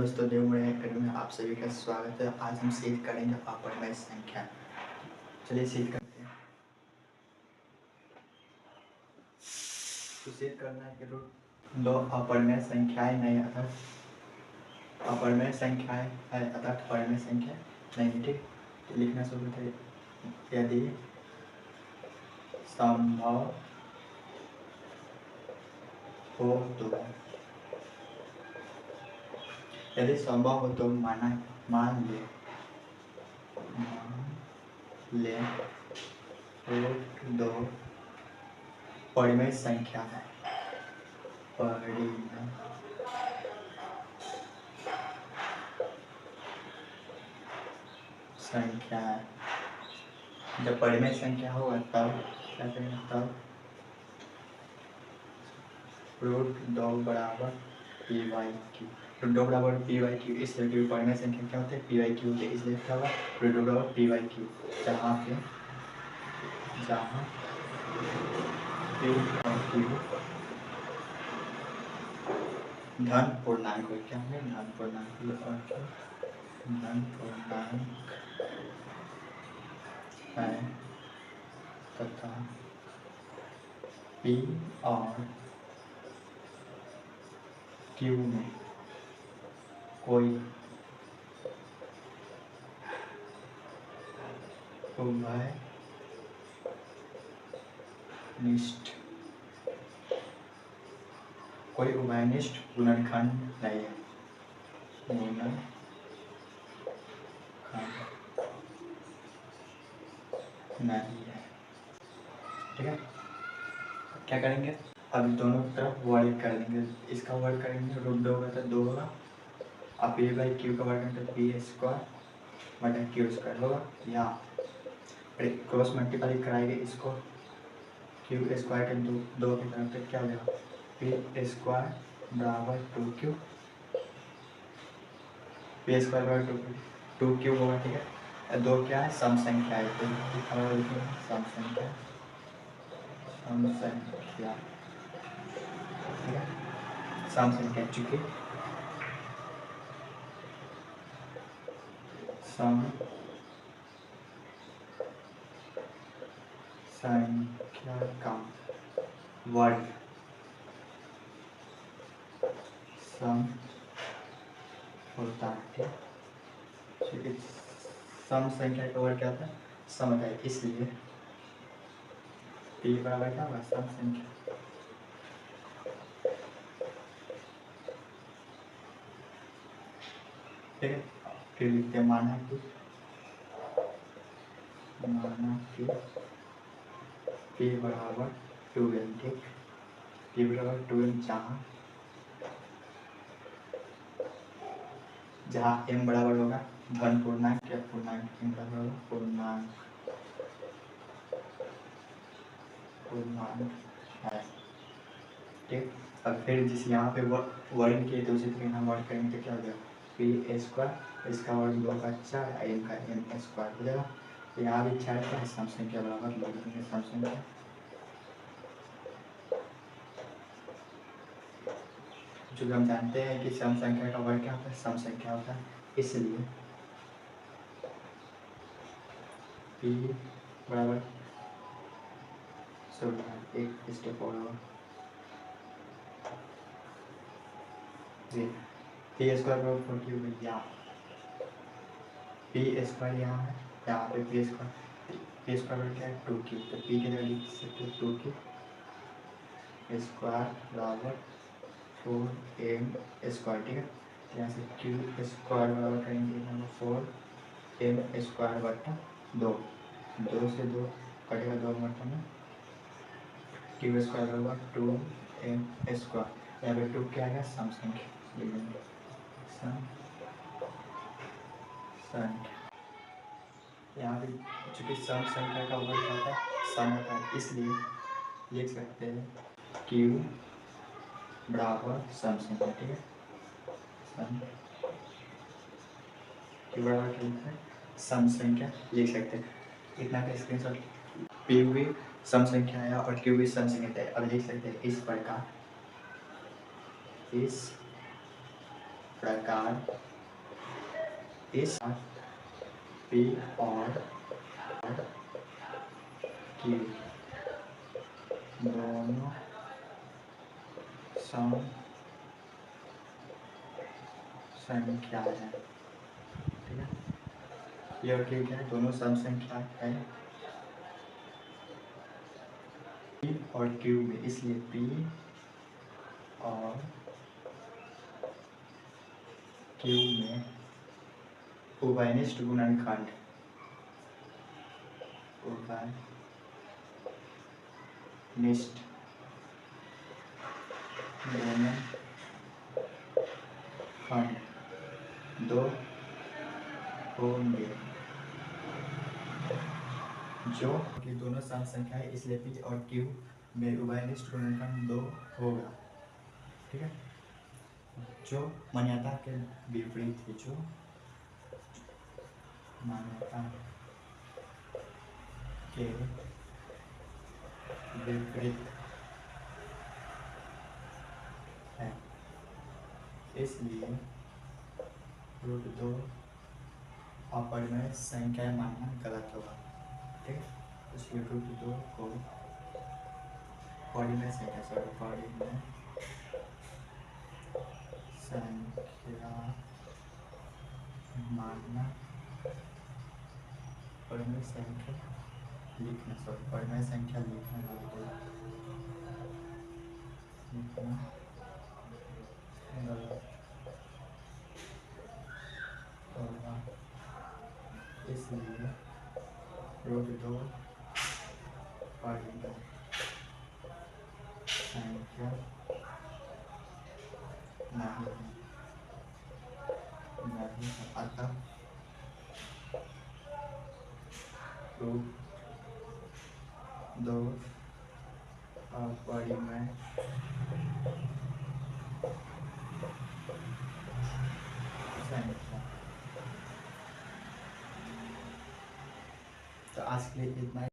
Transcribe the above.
दोस्तों, देवमणि एकेडमी में आप सभी का स्वागत है। आज हम सीख करेंगे अपरिमेय संख्या। चलिए सीख करते हैं। तो सीख करना है कि दो अपरिमेय संख्याएं नहीं अर्थात अपरिमेय संख्याएं है अर्थात परिमेय संख्या नहीं। ठीक, तो लिखना शुरू करें। यदि संभव हो तो, यदि संभव हो तो मान ले रूट दो परिमेय संख्या है। परिमेय संख्या है। जब परिमेय संख्या होगा तब क्या करेंगे, तब रूट दो बराबर पी वाई क्यू। रूट दो बराबर पी वाई क्यू इसलिए क्योंकि परिमेय संख्या क्या होते हैं, पी वाई क्यू होते हैं, इसलिए क्या होगा रूट दो बराबर पी वाई क्यू। जहाँ पी और क्यू धन पूर्णांक हो, क्या है धन पूर्णांक और धन पूर्णांक है तथा पी और क्यू में कोई उभयनिष्ठ गुणनखंड नहीं है। गुणनखंड नहीं है। ठीक है, क्या करेंगे, अब दोनों तरफ वर्ग कर देंगे। इसका वर्ग करेंगे, रूट दो होगा तो दो होगा, अब पी बाई क्यू का वर्ग करेंगे तो पी स्क्वायर बटा क्यू स्क्वायर होगा। यहाँ क्रॉस मल्टीप्लाई कराएंगे इसको, क्यू स्क्वायर के दो की तरफ पे क्या हो जाएगा, पी स्क्वायर बराबर टू क्यू, पी स्क्वायर बराबर टू क्यू होगा। ठीक है, दो क्या है, सम संख्या है, तो सम संख्या, सम संख्या। ठीक है, सम संख्या चूंकि सम संख्या का वर्ग सम होता है। ठीक है, सम संख्या का वर्ग क्या होता है, सम होता है, इसलिए पी बराबर क्या होगा, सम संख्या। ठीक है, फिर लिखते हैं माना कि पी बराबर 2n। ठीक, पी बराबर 2n जहाँ m बराबर होगा धन पूर्णांक या पूर्णांक, m बराबर होगा पूर्णांक है। ठीक, अब फिर जिस यहाँ पे वर्ग किए तो उसी तरह यहाँ वर्ग करेंगे तो क्या हो जाएगा, पी स्क्वायर, इसका वर्ग दो का 4, m का m स्क्वायर हो जाएगा। तो यहाँ भी 4 का सम संख्या बराबर लिख देंगे, सम संख्या। जो हम जानते हैं कि सम संख्या का वर्ग क्या होता है, सम संख्या होता है, इसलिए पी बराबर एक स्टेप और होगा, पी स्क्वायर बराबर 40 हो गई। यहाँ पी स्क्वायर यहाँ है, यहाँ पे पी स्क्वायर क्या है, 2q, तो पी के जगह लिख सकते हैं 2q स्क्वायर बराबर 4m स्क्वायर। ठीक है, यहाँ से क्यू स्क्वायर बराबर करेंगे 4m स्क्वायर बटा 2, 2 से 2 कटेगा, 2 बटा में क्यू स्क्वायर बराबर 2m स्क्वायर। यहाँ पे 2 क्या आएगा, सम संख्या लिख देंगे, सम संख्या। यहाँ भी चूंकि सम संख्या का वर्ग क्या होता है, सम होता है, इसलिए लिख सकते हैं क्यू बराबर सम संख्या। ठीक है, सम क्यू बराबर क्या लिखते हैं, सम संख्या लिख सकते हैं। इतना का स्क्रीनशॉट, पी भी सम संख्या है और क्यू भी सम संख्या है। अब लिख सकते हैं इस प्रकार, इस प्रकार इस पी और क्यू दोनों सम संख्या है। ठीक है, ये और क्या है, दोनों सम संख्या है P और Q में, इसलिए P और Q में उभयनिष्ठ गुणनखंड उभयनिष्ठ गुणनखंड दो होंगे, जो कि दोनों सम संख्या है, इसलिए P और Q में उभयनिष्ठ गुणनखंड 2 होगा। ठीक है, जो मान्यता के विपरीत है, जो मान्यता के विपरीत है, इसलिए √2 अपरिमेय संख्या मानना गलत होगा। ठीक है, इसलिए √2 को परिमेय संख्या मानना, परिमेय संख्या लिखना गलत होगा। इसलिए √2 परिमेय संख्या नहीं है, अतः √2 अपरिमेय संख्या। तो आज के लिए इतना ही।